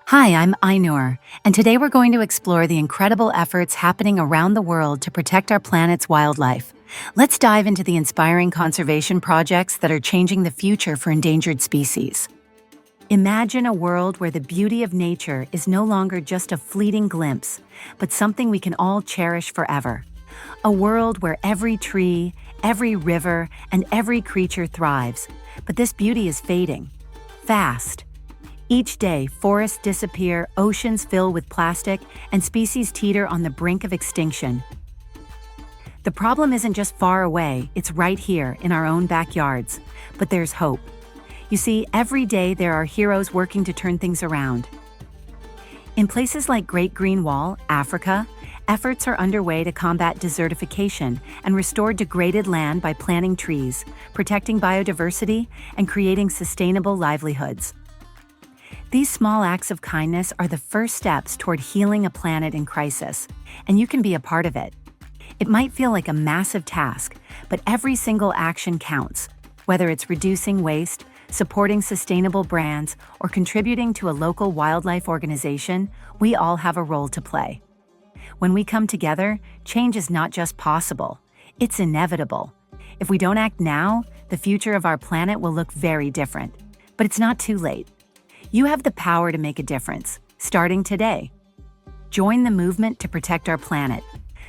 Hi, I'm Ainur, and today we're going to explore the incredible efforts happening around the world to protect our planet's wildlife. Let's dive into the inspiring conservation projects that are changing the future for endangered species. Imagine a world where the beauty of nature is no longer just a fleeting glimpse, but something we can all cherish forever. A world where every tree, every river, and every creature thrives, but this beauty is fading. Fast. Each day, forests disappear, oceans fill with plastic, and species teeter on the brink of extinction. The problem isn't just far away, it's right here in our own backyards. But there's hope. You see, every day there are heroes working to turn things around. In places like Great Green Wall, Africa, efforts are underway to combat desertification and restore degraded land by planting trees, protecting biodiversity, and creating sustainable livelihoods. These small acts of kindness are the first steps toward healing a planet in crisis, and you can be a part of it. It might feel like a massive task, but every single action counts, whether it's reducing waste, supporting sustainable brands, or contributing to a local wildlife organization. We all have a role to play. When we come together, change is not just possible, it's inevitable. If we don't act now, the future of our planet will look very different. But it's not too late. You have the power to make a difference, starting today. Join the movement to protect our planet.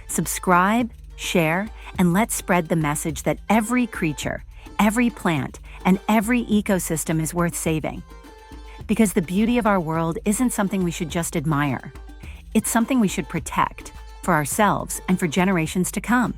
Subscribe, share, and let's spread the message that every creature, every plant, and every ecosystem is worth saving. Because the beauty of our world isn't something we should just admire. It's something we should protect, for ourselves and for generations to come.